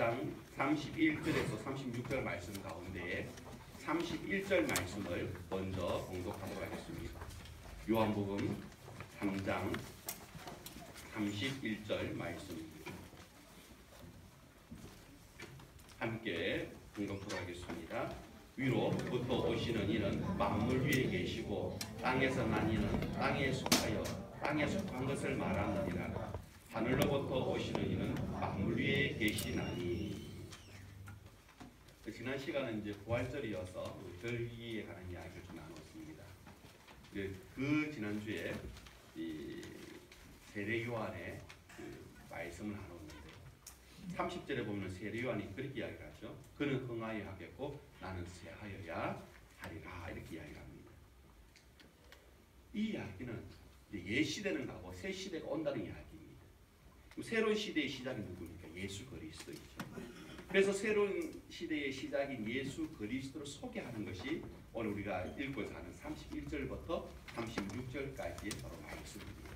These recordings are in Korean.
3장 31절에서 36절 말씀 가운데 31절 말씀을 먼저 봉독하도록 하겠습니다. 요한복음 3장 31절 말씀입니다. 함께 봉독하도록 하겠습니다. 위로부터 오시는 이는 만물 위에 계시고 땅에서 난 이는 땅에 속하여 땅에 속한 것을 말하느니라. 하늘로부터 오시는 이는 만물 위에 계시나니. 지난 시간은 이제 부활절이어서 절기에 관한 이야기를 좀 나눴습니다. 그 지난주에 이 세례 요한의 말씀을 나눴는데 30절에 보면 세례 요한이 그렇게 이야기를 하죠. 그는 흥하여 하겠고 나는 쇠하여야 하리라, 이렇게 이야기를 합니다. 이 이야기는 옛 시대는 가고 새 시대가 온다는 이야기입니다. 새로운 시대의 시작이 누굽니까? 예수 그리스도이죠. 그래서 새로운 시대의 시작인 예수 그리스도를 소개하는 것이 오늘 우리가 읽고자 하는 31절부터 36절까지의 바로 말씀입니다.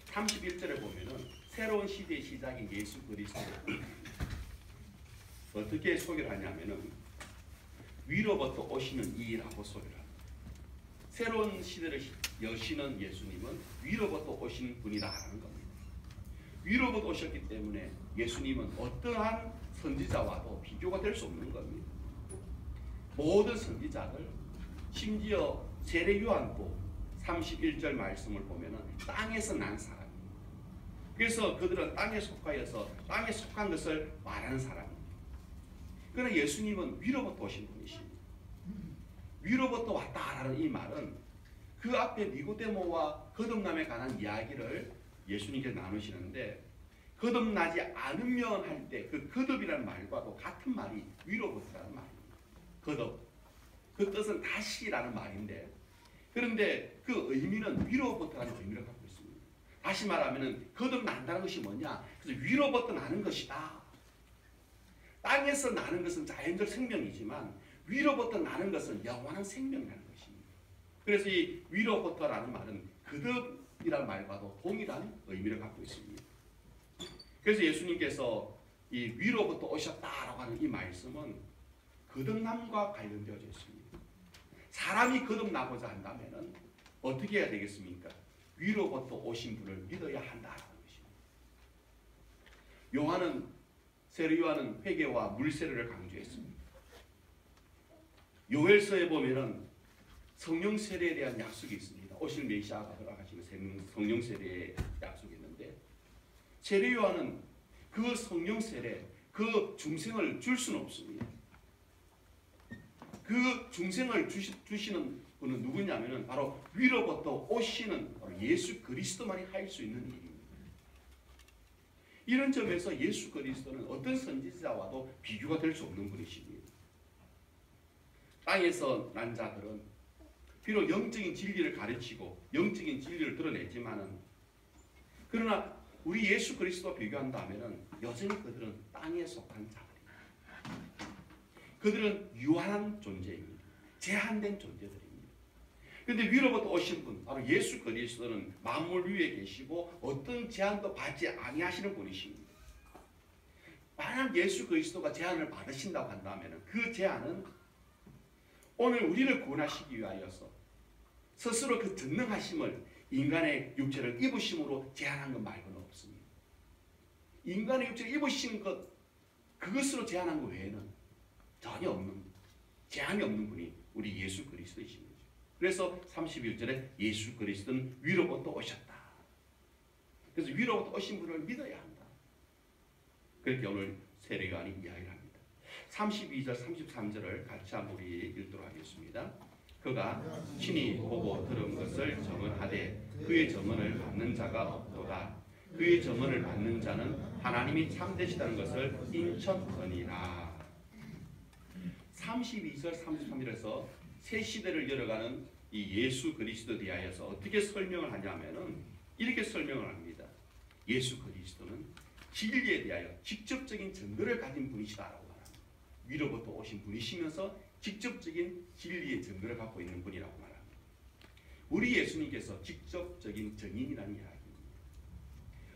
31절에 보면은 새로운 시대의 시작인 예수 그리스도를 어떻게 소개를 하냐면은 위로부터 오시는 이라고 소개를 합니다. 새로운 시대를 여시는 예수님은 위로부터 오신 분이라는 겁니다. 위로부터 오셨기 때문에 예수님은 어떠한 선지자와도 비교가 될 수 없는 겁니다. 모든 선지자들, 심지어 세례 요한도 31절 말씀을 보면은 땅에서 난 사람입니다. 그래서 그들은 땅에 속하여서 땅에 속한 것을 말하는 사람입니다. 그러나 예수님은 위로부터 오신 분이십니다. 위로부터 왔다라는 이 말은 그 앞에 니고데모와 거듭남에 관한 이야기를 예수님께서 나누시는데, 거듭나지 않으면 할 때 그 거듭이라는 말과도 같은 말이 위로부터라는 말입니다. 거듭, 그 뜻은 다시라는 말인데, 그런데 그 의미는 위로부터라는 의미를 갖고 있습니다. 다시 말하면 거듭난다는 것이 뭐냐? 그래서 위로부터 나는 것이다. 땅에서 나는 것은 자연적 생명이지만 위로부터 나는 것은 영원한 생명이라는 것입니다. 그래서 이 위로부터라는 말은 거듭이라는 말과도 동일한 의미를 갖고 있습니다. 그래서 예수님께서 이 위로부터 오셨다라고 하는 이 말씀은 거듭남과 관련되어져 있습니다. 사람이 거듭나고자 한다면 어떻게 해야 되겠습니까? 위로부터 오신 분을 믿어야 한다라는 것입니다. 세례 요한은 회개와 물세례를 강조했습니다. 요엘서에 보면은 성령 세례에 대한 약속이 있습니다. 오실 메시아가 허락하시는 성령 세례의 약속이 있는데, 세례 요한은 그 성령 세례, 그 중생을 줄 수는 없습니다. 그 중생을 주시는 분은 누구냐면은 바로 위로부터 오시는 바로 예수 그리스도만이 할 수 있는 일입니다. 이런 점에서 예수 그리스도는 어떤 선지자와도 비교가 될 수 없는 분이십니다. 땅에서 난 자들은 비록 영적인 진리를 가르치고 영적인 진리를 드러냈지만은, 그러나 우리 예수 그리스도와 비교한다면은 여전히 그들은 땅에 속한 자들입니다. 그들은 유한한 존재입니다. 제한된 존재들입니다. 그런데 위로부터 오신 분, 바로 예수 그리스도는 만물 위에 계시고 어떤 제한도 받지 아니하시는 분이십니다. 만약 예수 그리스도가 제한을 받으신다고 한다면 그 제한은 오늘 우리를 구원하시기 위하여서 스스로 그 전능하심을 인간의 육체를 입으심으로 제한한 것 말고는 없습니다. 인간의 육체를 입으신 것, 그것으로 제한한 것 외에는 전혀 없는, 제한이 없는 분이 우리 예수 그리스도이십니다. 그래서 31절에 예수 그리스도는 위로부터 오셨다. 그래서 위로부터 오신 분을 믿어야 한다. 그렇게 오늘 세례 요한이 이야기를 합니다. 32절, 33절을 같이 한번 우리 읽도록 하겠습니다. 그가 친히 보고 들은 것을 증언하되 그의 증언을 받는 자가 없도다. 그의 증언을 받는 자는 하나님이 참되시다는 것을 인척하니라. 32절, 33절에서 새 시대를 열어가는 이 예수 그리스도에 대하여서 어떻게 설명을 하냐면은 이렇게 설명을 합니다. 예수 그리스도는 진리에 대하여 직접적인 증거를 가진 분이시다라고 말합니다. 위로부터 오신 분이시면서 직접적인 진리의 증거를 갖고 있는 분이라고 말합니다. 우리 예수님께서 직접적인 증인이라는 이야기입니다.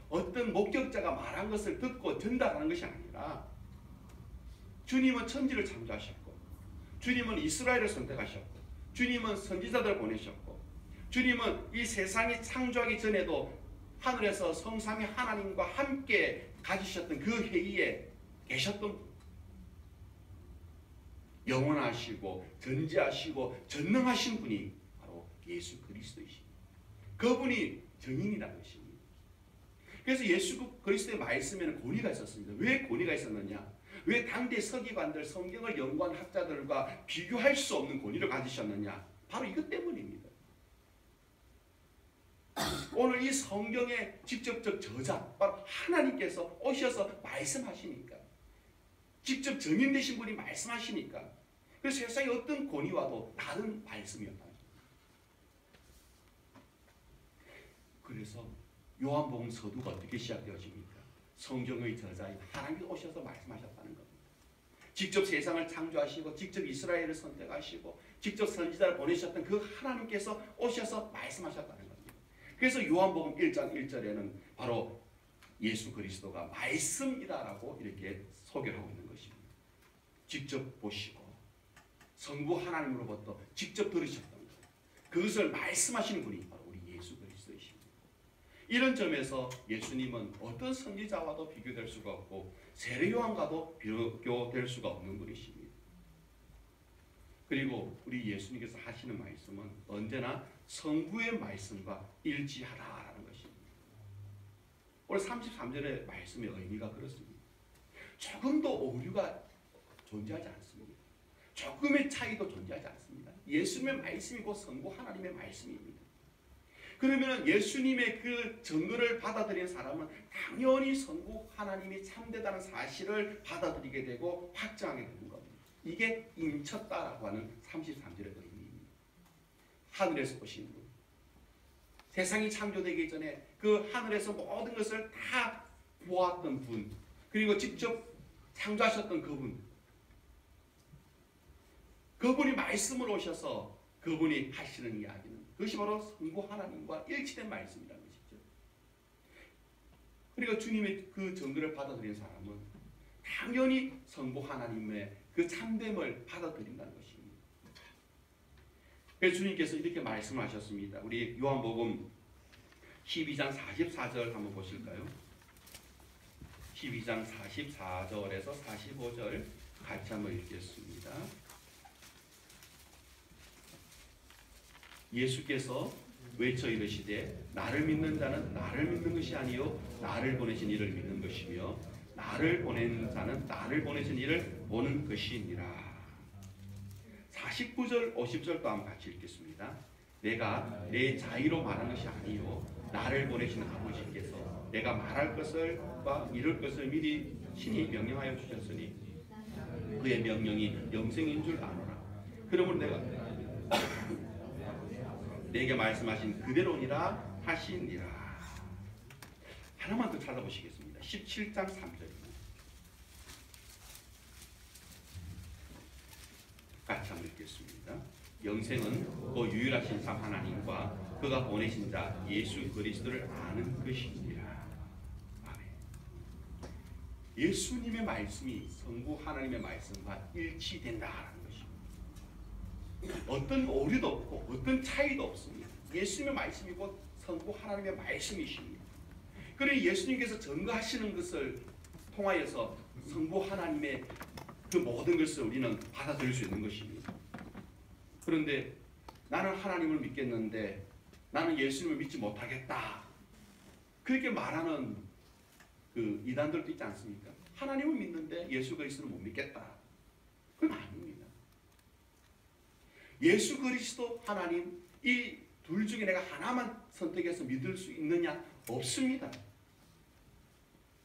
어떤 목격자가 말한 것을 듣고 전달하는 것이 아니라 주님은 천지를 창조하셨고 주님은 이스라엘을 선택하셨고 주님은 선지자들을 보내셨고 주님은 이 세상이 창조하기 전에도 하늘에서 성삼위 하나님과 함께 가지셨던 그 회의에 계셨던 분. 영원하시고 전지하시고 전능하신 분이 바로 예수 그리스도이십니다. 그분이 증인이라는 것입니다. 그래서 예수 그리스도의 말씀에는 권위가 있었습니다. 왜 권위가 있었느냐? 왜 당대 서기관들, 성경을 연구한 학자들과 비교할 수 없는 권위를 가지셨느냐? 바로 이것 때문입니다. 오늘 이 성경의 직접적 저자, 바로 하나님께서 오셔서 말씀하시니까, 직접 증인되신 분이 말씀하시니까, 그래서 세상에 어떤 권위와도 다른 말씀이었다. 그래서 요한복음 서두가 어떻게 시작되어집니까? 성경의 저자인 하나님이 오셔서 말씀하셨다는 겁니다. 직접 세상을 창조하시고 직접 이스라엘을 선택하시고 직접 선지자를 보내셨던 그 하나님께서 오셔서 말씀하셨다는 겁니다. 그래서 요한복음 1장 1절에는 바로 예수 그리스도가 말씀이다라고 이렇게 소개를 하고 있는 것입니다. 직접 보시고 성부 하나님으로부터 직접 들으셨던 것, 그것을 말씀하시는 분이 바로 우리 예수 그리스도이십니다. 이런 점에서 예수님은 어떤 선지자와도 비교될 수가 없고 세례 요한과도 비교될 수가 없는 분이십니다. 그리고 우리 예수님께서 하시는 말씀은 언제나 성부의 말씀과 일치하다라는 것입니다. 오늘 33절의 말씀의 의미가 그렇습니다. 조금도 오류가 존재하지 않습니다. 조금의 차이도 존재하지 않습니다. 예수님의 말씀이 곧 성부 하나님의 말씀입니다. 그러면 예수님의 그 증거를 받아들인 사람은 당연히 성부 하나님이 참되다는 사실을 받아들이게 되고 확정하게 되는 겁니다. 이게 인쳤다라고 하는 33절의 의미입니다. 하늘에서 오신 분, 세상이 창조되기 전에 그 하늘에서 모든 것을 다 보았던 분, 그리고 직접 창조하셨던 그분이 말씀으로 오셔서 그분이 하시는 이야기는 그것이 바로 성부 하나님과 일치된 말씀이라는 것이죠. 그리고 주님의 그 증거를 받아들인 사람은 당연히 성부 하나님의 그 참됨을 받아들인다는 것입니다. 그래서 주님께서 이렇게 말씀하셨습니다. 우리 요한복음 12장 44절 한번 보실까요? 12장 44절에서 45절 같이 한번 읽겠습니다. 예수께서 외쳐 이르시되 나를 믿는 자는 나를 믿는 것이 아니요 나를 보내신 이를 믿는 것이며 나를 보낸 자는 나를 보내신 이를 보는 것이니라. 49절 50절도 한번 같이 읽겠습니다. 내가 내 자의로 말한 것이 아니요 나를 보내신 아버지께서 내가 말할 것을과 이룰 것을 미리 친히 명령하여 주셨으니 그의 명령이 영생인 줄 아노라. 그러므로 내게 말씀하신 그대로니라 하시니라. 하나만 더 찾아보시겠습니다. 17장 3절입니다. 같이 한번 읽겠습니다. 영생은 그 유일하신 참 하나님과 그가 보내신 자 예수 그리스도를 아는 것이니라. 아멘. 예수님의 말씀이 성부 하나님의 말씀과 일치된다라는 것입니다. 어떤 오류도 없고 어떤 차이도 없습니다. 예수님의 말씀이 곧 성부 하나님의 말씀이십니다. 그러니 예수님께서 증거하시는 것을 통하여서 성부 하나님의 그 모든 것을 우리는 받아들일 수 있는 것입니다. 그런데 나는 하나님을 믿겠는데 나는 예수님을 믿지 못하겠다, 그렇게 말하는 그 이단들도 있지 않습니까? 하나님을 믿는데 예수 그리스도를 못 믿겠다. 그건 아닙니다. 예수 그리스도 하나님 이 둘 중에 내가 하나만 선택해서 믿을 수 있느냐? 없습니다.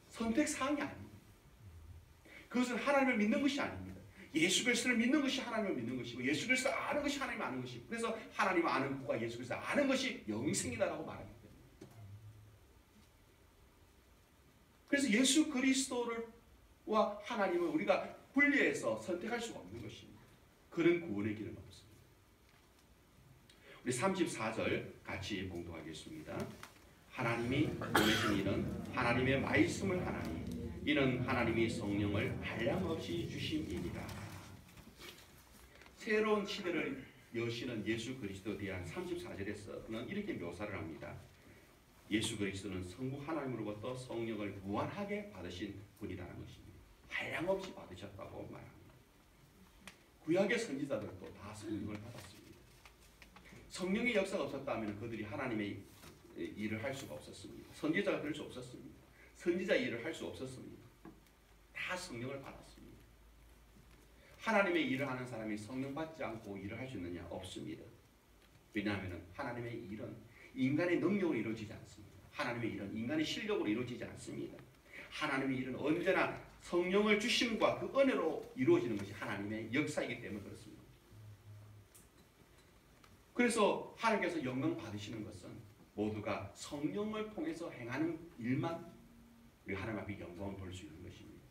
선택사항이 아닙니다. 그것은 하나님을 믿는 것이 아닙니다. 예수 그리스도를 믿는 것이 하나님을 믿는 것이고 예수 그리스도를 아는 것이 하나님을 아는 것이고 그래서 하나님을 아는 것과 예수 그리스도를 아는 것이 영생이다라고 말하기 때문에 그래서 예수 그리스도와 하나님을 우리가 분리해서 선택할 수가 없는 것입니다. 그런 구원의 길은 없습니다. 우리 34절 같이 봉독하겠습니다. 하나님이 보내신 이는 하나님의 말씀을 하나니 이는 하나님이 성령을 한량없이 주심이니라. 새로운 시대를 여시는 예수 그리스도에 대한 34절에서는 이렇게 묘사를 합니다. 예수 그리스도는 성부 하나님으로부터 성령을 무한하게 받으신 분이라는 것입니다. 한량없이 받으셨다고 말합니다. 구약의 선지자들도 다 성령을 받았습니다. 성령의 역사가 없었다면 그들이 하나님의 일을 할 수가 없었습니다. 선지자가 될 수 없었습니다. 선지자 일을 할 수 없었습니다. 다 성령을 받았습니다. 하나님의 일을 하는 사람이 성령 받지 않고 일을 할 수 있느냐? 없습니다. 왜냐하면 하나님의 일은 인간의 능력으로 이루어지지 않습니다. 하나님의 일은 인간의 실력으로 이루어지지 않습니다. 하나님의 일은 언제나 성령을 주심과 그 은혜로 이루어지는 것이 하나님의 역사이기 때문에 그렇습니다. 그래서 하나님께서 영광 받으시는 것은 모두가 성령을 통해서 행하는 일만 우리 하나님 앞에 영광을 돌 수 있는 것입니다.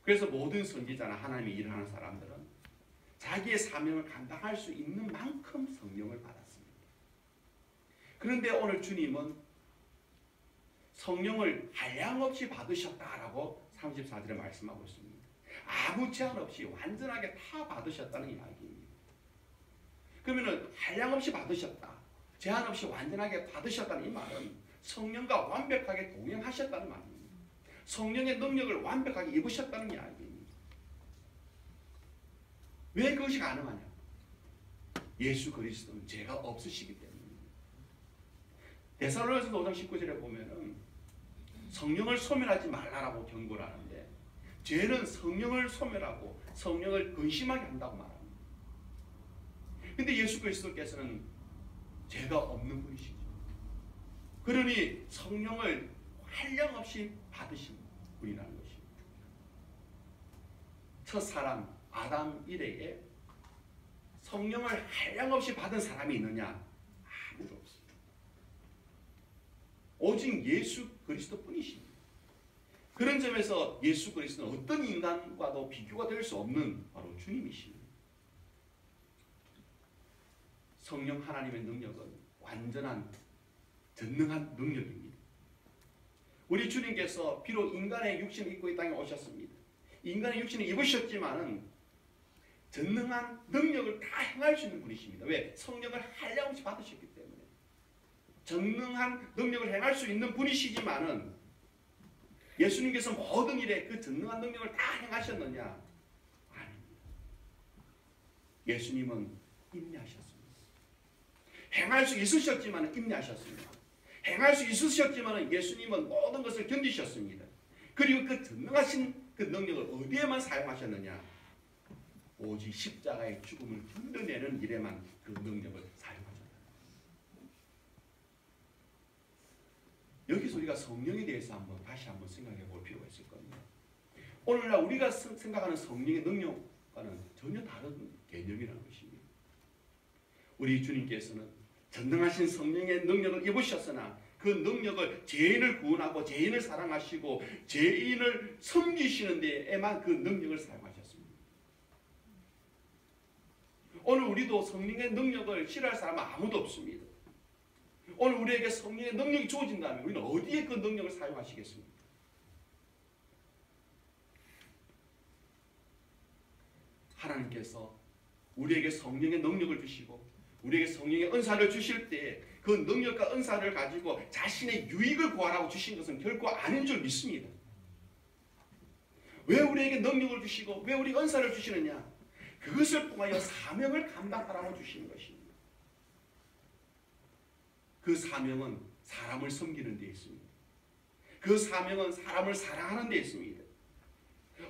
그래서 모든 선지자나 하나님의 일을 하는 사람들은 자기의 사명을 감당할 수 있는 만큼 성령을 받았습니다. 그런데 오늘 주님은 성령을 한량없이 받으셨다라고 34절에 말씀하고 있습니다. 아무 제한 없이 완전하게 다 받으셨다는 이야기입니다. 그러면 한량없이 받으셨다, 제한 없이 완전하게 받으셨다는 이 말은 성령과 완벽하게 동행하셨다는 말입니다. 성령의 능력을 완벽하게 입으셨다는 이야기입니다. 왜 그것이 가능하냐? 예수 그리스도는 죄가 없으시기 때문입니다. 데살로니가서 5장 19절에 보면은 성령을 소멸하지 말라라고 경고를 하는데 죄는 성령을 소멸하고 성령을 근심하게 한다고 말합니다. 근데 예수 그리스도께서는 죄가 없는 분이시죠. 그러니 성령을 한량없이 받으신 분이라는 것입니다. 첫사람 아담 이래에 성령을 한량없이 받은 사람이 있느냐? 아무도 없습니다. 오직 예수 그리스도 뿐이십니다. 그런 점에서 예수 그리스도는 어떤 인간과도 비교가 될 수 없는 바로 주님이십니다. 성령 하나님의 능력은 완전한 전능한 능력입니다. 우리 주님께서 비록 인간의 육신을 입고 이 땅에 오셨습니다. 인간의 육신을 입으셨지만은 전능한 능력을 다 행할 수 있는 분이십니다. 왜? 성령을 한량없이 받으셨기 때문에. 전능한 능력을 행할 수 있는 분이시지만은 예수님께서 모든 일에 그 전능한 능력을 다 행하셨느냐? 아닙니다. 예수님은 인내하셨습니다. 행할 수 있으셨지만 인내하셨습니다. 행할 수 있으셨지만 예수님은 모든 것을 견디셨습니다. 그리고 그 전능하신 그 능력을 어디에만 사용하셨느냐? 오직 십자가의 죽음을 견뎌내는 일에만 그 능력을 사용하셨다. 여기서 우리가 성령에 대해서 다시 한번 생각해 볼 필요가 있을 겁니다. 오늘날 우리가 생각하는 성령의 능력과는 전혀 다른 개념이라는 것입니다. 우리 주님께서는 전능하신 성령의 능력을 입으셨으나 그 능력을 죄인을 구원하고 죄인을 사랑하시고 죄인을 섬기시는 데에만 그 능력을 사용하셨습니다. 오늘 우리도 성령의 능력을 싫어할 사람은 아무도 없습니다. 오늘 우리에게 성령의 능력이 주어진다면 우리는 어디에 그 능력을 사용하시겠습니까? 하나님께서 우리에게 성령의 능력을 주시고 우리에게 성령의 은사를 주실 때 그 능력과 은사를 가지고 자신의 유익을 구하라고 주신 것은 결코 아닌 줄 믿습니다. 왜 우리에게 능력을 주시고 왜 우리 은사를 주시느냐? 그것을 통하여 사명을 감당하라고 주시는 것입니다. 그 사명은 사람을 섬기는 데 있습니다. 그 사명은 사람을 사랑하는 데 있습니다.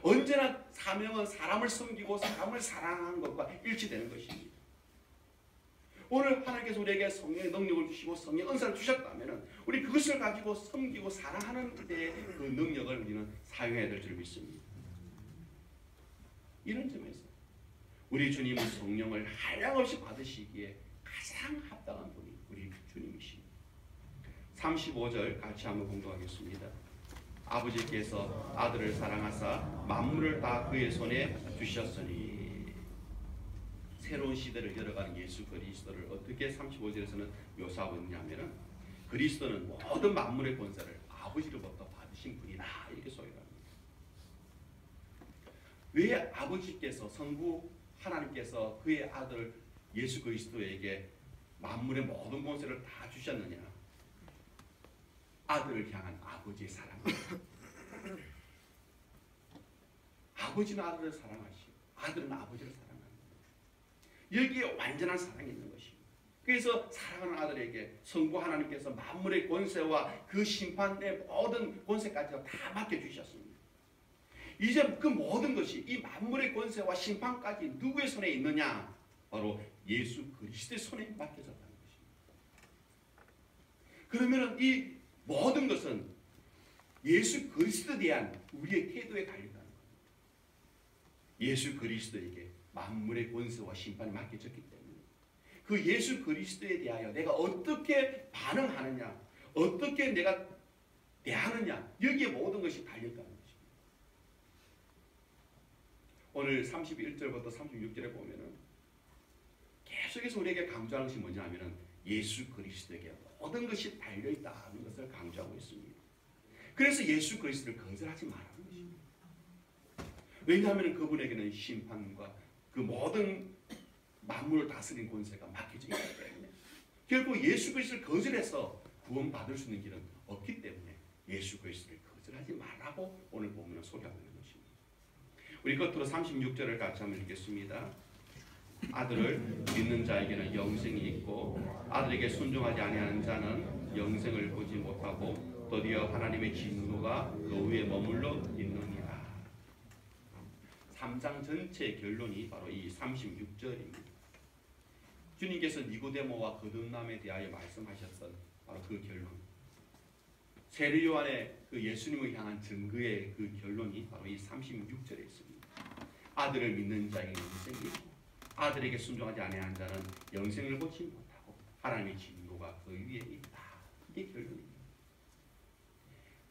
언제나 사명은 사람을 섬기고 사람을 사랑하는 것과 일치되는 것입니다. 오늘 하나님께서 우리에게 성령의 능력을 주시고 성령의 은사를 주셨다면 우리 그것을 가지고 섬기고 사랑하는 데 그 능력을 우리는 사용해야 될 줄 믿습니다. 이런 점에서 우리 주님은 성령을 한량없이 받으시기에 가장 합당한 분이 우리 주님이십니다. 35절 같이 한번 공부하겠습니다. 아버지께서 아들을 사랑하사 만물을 다 그의 손에 주셨으니. 새로운 시대를 열어가는 예수 그리스도를 어떻게 35절에서는 묘사하고 있냐면은 그리스도는 모든 만물의 권세를 아버지로부터 받으신 분이다. 이렇게 소개합니다. 왜 아버지께서 성부 하나님께서 그의 아들 예수 그리스도에게 만물의 모든 권세를 다 주셨느냐? 아들을 향한 아버지의 사랑입니다. 아버지는 아들을 사랑하시고 아들은 아버지를 사랑합니다. 여기에 완전한 사랑이 있는 것입니다. 그래서 사랑하는 아들에게 성부 하나님께서 만물의 권세와 그 심판의 모든 권세까지 다 맡겨주셨습니다. 이제 그 모든 것이 이 만물의 권세와 심판까지 누구의 손에 있느냐? 바로 예수 그리스도의 손에 맡겨졌다는 것입니다. 그러면 이 모든 것은 예수 그리스도에 대한 우리의 태도에 달린다는 겁니다. 예수 그리스도에게 만물의 권세와 심판이 맡겨졌기 때문에 그 예수 그리스도에 대하여 내가 어떻게 반응하느냐, 어떻게 내가 대하느냐, 여기에 모든 것이 달렸다는 것입니다. 오늘 31절부터 36절에 보면은 계속해서 우리에게 강조하는 것이 뭐냐 하면은 예수 그리스도에게 모든 것이 달려있다는 것을 강조하고 있습니다. 그래서 예수 그리스도를 거절하지 말라는 것입니다. 왜냐하면 그분에게는 심판과 그 모든 만물을 다스린 권세가 맡겨져 있기 때문에 결국 예수 그리스도를 거절해서 구원받을 수 있는 길은 없기 때문에 예수 그리스도를 거절하지 말라고 오늘 본문을 소개하고 있는 것입니다. 우리 끝으로 36절을 같이 한번 읽겠습니다. 아들을 믿는 자에게는 영생이 있고 아들에게 순종하지 아니하는 자는 영생을 보지 못하고 드디어 하나님의 진노가 그 위에 머물러 있느니라. 3장 전체의 결론이 바로 이 36절입니다. 주님께서 니고데모와 거듭남에 대하여 말씀하셨던 바로 그 결론, 세례 요한의 그 예수님을 향한 증거의 그 결론이 바로 이 36절에 있습니다. 아들을 믿는 자에게 영생이 있고 아들에게 순종하지 아니하는 자는 영생을 보지 못하고 하나님의 진노가 그 위에 있다. 이게 결론입니다.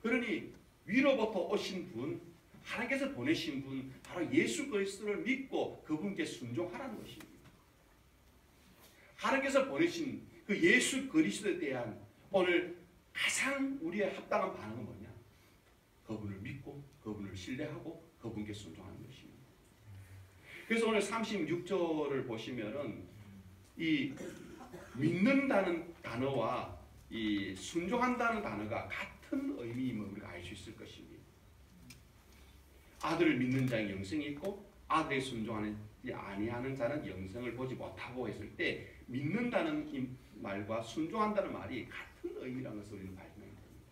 그러니 위로부터 오신 분, 하나님께서 보내신 분, 바로 예수 그리스도를 믿고 그분께 순종하라는 것입니다. 하나님께서 보내신 그 예수 그리스도에 대한 오늘 가장 우리의 합당한 반응은 뭐냐? 그분을 믿고 그분을 신뢰하고 그분께 순종하는 것입니다. 그래서 오늘 36절을 보시면은 이 믿는다는 단어와 이 순종한다는 단어가 같은 의미임을 우리가 알 수 있을 것입니다. 아들을 믿는 자에게 영생이 있고 아들에 순종하지 아니하는 자는 영생을 보지 못하고 했을 때 믿는다는 이 말과 순종한다는 말이 같은 의미라는 것을 우리는 발견해야 됩니다.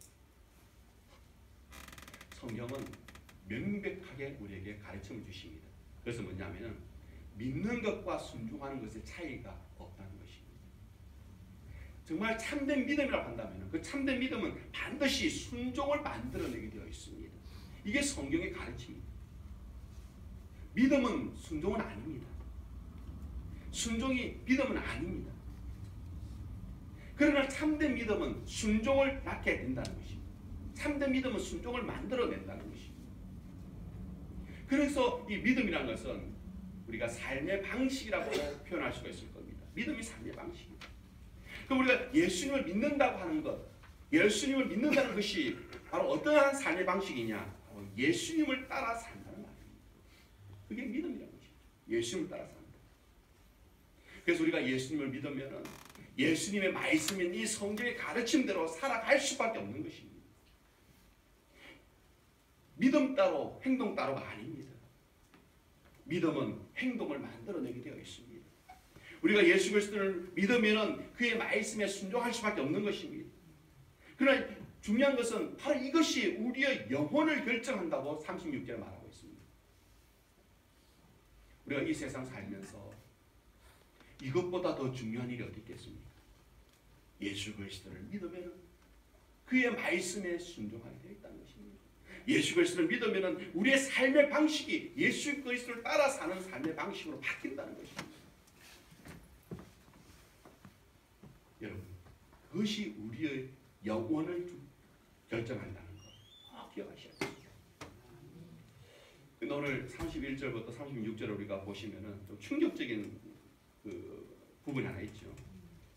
성경은 명백하게 우리에게 가르침을 주십니다. 그래서 뭐냐면은 믿는 것과 순종하는 것의 차이가 없다는 것입니다. 정말 참된 믿음이라고 한다면 그 참된 믿음은 반드시 순종을 만들어내게 되어 있습니다. 이게 성경의 가르침입니다. 믿음은 순종은 아닙니다. 순종이 믿음은 아닙니다. 그러나 참된 믿음은 순종을 낳게 된다는 것입니다. 참된 믿음은 순종을 만들어낸다는 것입니다. 그래서 이 믿음이라는 것은 우리가 삶의 방식이라고 표현할 수가 있을 겁니다. 믿음이 삶의 방식입니다. 그럼 우리가 예수님을 믿는다고 하는 것, 예수님을 믿는다는 것이 바로 어떠한 삶의 방식이냐? 바로 예수님을 따라 산다는 말입니다. 그게 믿음이라는 것이죠. 예수님을 따라 산다. 그래서 우리가 예수님을 믿으면은 예수님의 말씀인 이 성경의 가르침대로 살아갈 수밖에 없는 것입니다. 믿음 따로 행동 따로가 아닙니다. 믿음은 행동을 만들어내게 되어 있습니다. 우리가 예수 그리스도를 믿으면 그의 말씀에 순종할 수밖에 없는 것입니다. 그러나 중요한 것은 바로 이것이 우리의 영혼을 결정한다고 36절에 말하고 있습니다. 우리가 이 세상 살면서 이것보다 더 중요한 일이 어디 있겠습니까? 예수 그리스도를 믿으면 그의 말씀에 순종하게 되어 있다는 것입니다. 예수 그리스도를 믿으면 우리의 삶의 방식이 예수 그리스도를 따라 사는 삶의 방식으로 바뀐다는 것입니다. 여러분, 그것이 우리의 영혼을 결정한다는 것 꼭 기억하셔야 됩니다. 근데 오늘 31절부터 36절을 우리가 보시면은 좀 충격적인 그 부분이 하나 있죠.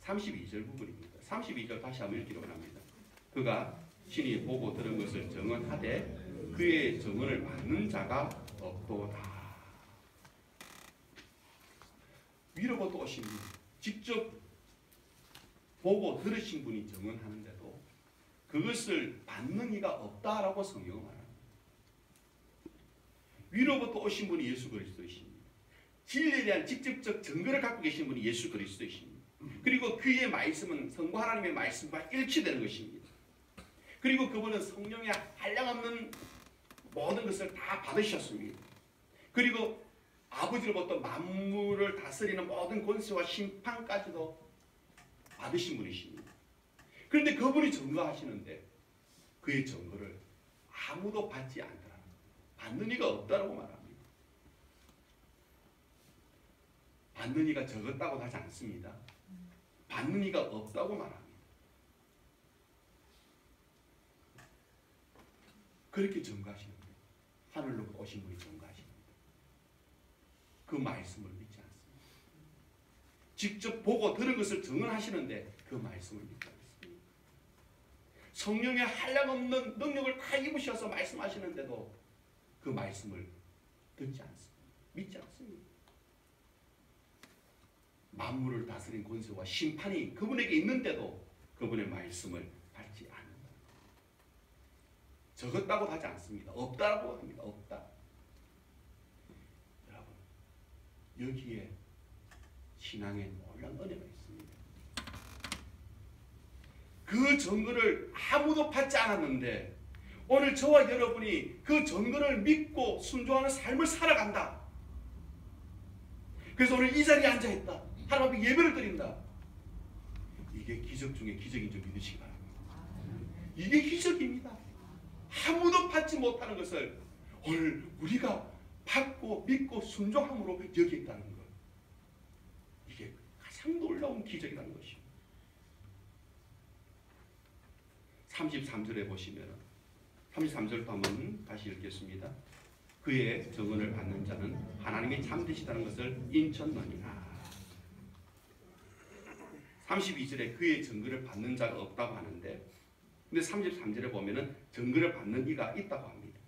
32절 부분입니다. 32절 다시 한번 읽기로 합니다. 그가 친히 보고 들은 것을 증언하되 그의 증언을 받는 자가 없도다. 위로부터 오신 분, 직접 보고 들으신 분이 증언하는데도 그것을 받는 이가 없다라고 성경은 말합니다. 위로부터 오신 분이 예수 그리스도이십니다. 진리에 대한 직접적 증거를 갖고 계신 분이 예수 그리스도이십니다. 그리고 그의 말씀은 성부 하나님의 말씀과 일치되는 것입니다. 그리고 그분은 성령의 한량없는 모든 것을 다 받으셨습니다. 그리고 아버지로부터 만물을 다스리는 모든 권세와 심판까지도 받으신 분이십니다. 그런데 그분이 증거하시는데 그의 증거를 아무도 받지 않더라. 받는 이가 없다고 말합니다. 받는 이가 적었다고 하지 않습니다. 받는 이가 없다고 말합니다. 그렇게 증거하시는데 하늘로 오신 분이 증거하십니다. 그 말씀을 믿지 않습니다. 직접 보고 들은 것을 증언하시는데 그 말씀을 믿지 않습니다. 성령의 한량없는 능력을 다 입으셔서 말씀하시는데도 그 말씀을 듣지 않습니다. 믿지 않습니다. 만물을 다스린 권세와 심판이 그분에게 있는데도 그분의 말씀을 받지 않는다. 적었다고 하지 않습니다. 없다고 합니다. 없다. 여러분, 여기에 신앙의 놀라운 은혜가 있습니다. 그 증거를 아무도 받지 않았는데 오늘 저와 여러분이 그 증거를 믿고 순종하는 삶을 살아간다. 그래서 오늘 이 자리에 앉아있다. 하나님 앞에 예배를 드린다. 이게 기적 중에 기적인 줄 믿으시기 바랍니다. 이게 기적입니다. 아무도 받지 못하는 것을 오늘 우리가 받고 믿고 순종함으로 여기 있다는 것. 이게 가장 놀라운 기적이라는 것입니다. 33절에 보시면 33절도 한번 다시 읽겠습니다. 그의 증언을 받는 자는 하나님이 참되시다는 것을 인천하니라. 32절에 그의 증거를 받는 자가 없다고 하는데 근데 33절에 보면은 증거를 받는 이가 있다고 합니다.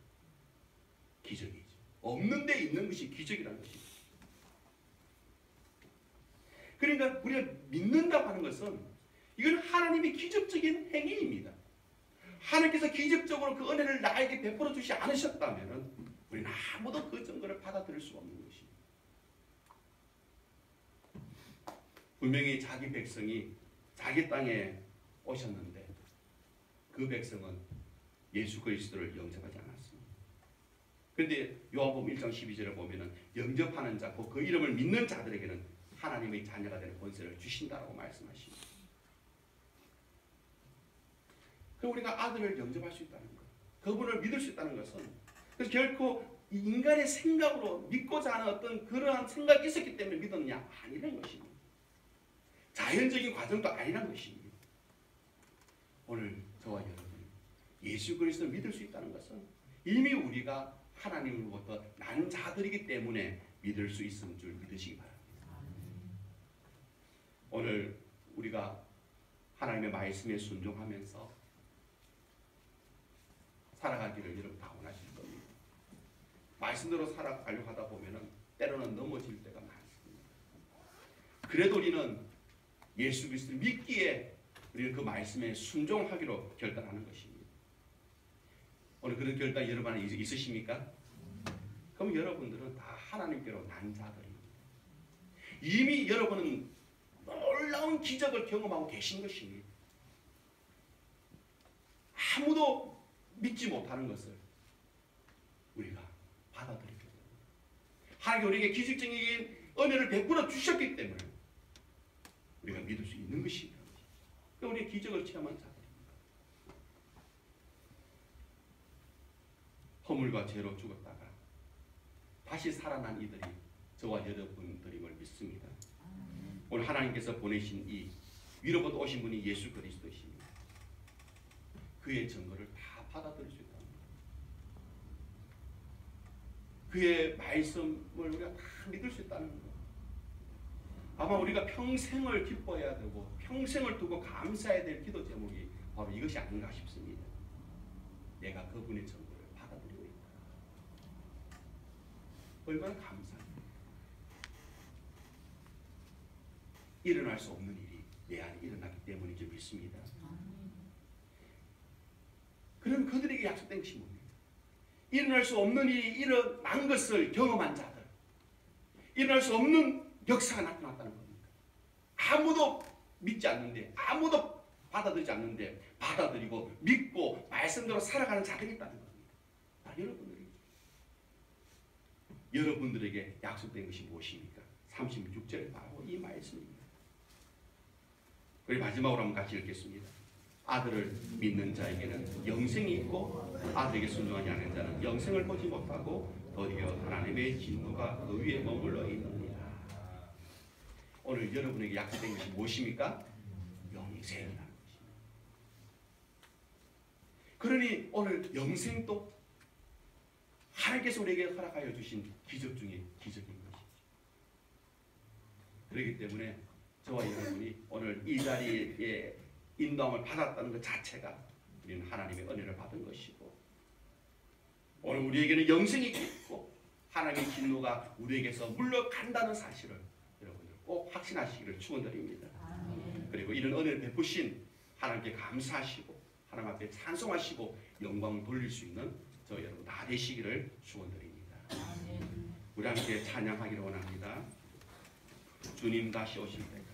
기적이죠. 없는 데 있는 것이 기적이라는 것입니다. 그러니까 우리가 믿는다고 하는 것은 이건 하나님의 기적적인 행위입니다. 하나님께서 기적적으로 그 은혜를 나에게 베풀어 주지 않으셨다면 우리는 아무도 그 증거를 받아들일 수 없는 것입니다. 분명히 자기 백성이 자기 땅에 오셨는데 그 백성은 예수 그리스도를 영접하지 않았습니다. 그런데 요한복음 1장 12절에 보면은 영접하는 자, 그 이름을 믿는 자들에게는 하나님의 자녀가 되는 권세를 주신다라고 말씀하십니다. 그럼 우리가 아들을 영접할 수 있다는 것, 그분을 믿을 수 있다는 것은 그래서 결코 인간의 생각으로 믿고자 하는 어떤 그러한 생각이 있었기 때문에 믿었느냐? 아니라는 것입니다. 자연적인 과정도 아니라는 것입니다. 오늘 저와 여러분이 예수 그리스도를 믿을 수 있다는 것은 이미 우리가 하나님으로부터 난 자들이기 때문에 믿을 수 있음을 줄 믿으시기 바랍니다. 오늘 우리가 하나님의 말씀에 순종하면서 살아가기를 여러분 다 원하실 겁니다. 말씀대로 살아가려고 하다 보면은 때로는 넘어질 때가 많습니다. 그래도 우리는 예수 그리스도를 믿기에 우리는 그 말씀에 순종하기로 결단하는 것입니다. 오늘 그런 결단 여러분 안에 있으십니까? 그럼 여러분들은 다 하나님께로 난 자들입니다. 이미 여러분은 놀라운 기적을 경험하고 계신 것입니다. 아무도 믿지 못하는 것을 우리가 받아들이게 됩니다. 하나님이 우리에게 기적적인 은혜를 베풀어 주셨기 때문에 우리가 믿을 수 있는 것입니다. 우리의 기적을 체험한 자들입니다. 허물과 죄로 죽었다가 다시 살아난 이들이 저와 여러분들임을 믿습니다. 오늘 하나님께서 보내신 이 위로부터 오신 분이 예수 그리스도이십니다. 그의 증거를 다 받아들일 수 있다는 것. 그의 말씀을 우리가 다 믿을 수 있다는 것. 아마 우리가 평생을 기뻐해야 되고 평생을 두고 감사해야 될 기도 제목이 바로 이것이 아닌가 싶습니다. 내가 그분의 정보를 받아들이고 있다. 얼마나 감사합니다. 일어날 수 없는 일이 내 안에 일어났기 때문인지 믿습니다. 그럼 그들에게 약속된 것이 뭡니까? 일어날 수 없는 일이 일어난 것을 경험한 자들, 일어날 수 없는 역사가 나타났다는 겁니다. 아무도 믿지 않는데, 아무도 받아들이지 않는데 받아들이고 믿고 말씀대로 살아가는 자들이 있다는 겁니다. 다 여러분들에게 약속된 것이 무엇입니까? 36절에 바로 이 말씀입니다. 그리고 마지막으로 한번 같이 읽겠습니다. 아들을 믿는 자에게는 영생이 있고 아들에게 순종하지 않는 자는 영생을 보지 못하고 도리어 하나님의 진노가 그 위에 머물러 있느니라. 오늘 여러분에게 약속된 것이 무엇입니까? 영생이라는 것입니다. 그러니 오늘 영생도 하나님께서 우리에게 허락하여 주신 기적 중에 기적인 것이죠. 그렇기 때문에 저와 여러분이 오늘 이 자리에 인도함을 받았다는 것 자체가 우리는 하나님의 은혜를 받은 것이고, 오늘 우리에게는 영생이 있고 하나님의 진노가 우리에게서 물러간다는 사실을 여러분들 꼭 확신하시기를 축원드립니다. 그리고 이런 은혜를 베푸신 하나님께 감사하시고 하나님 앞에 찬송하시고 영광 돌릴 수 있는 저 여러분 다 되시기를 축원드립니다. 우리 함께 찬양하기를 원합니다. 주님 다시 오실 때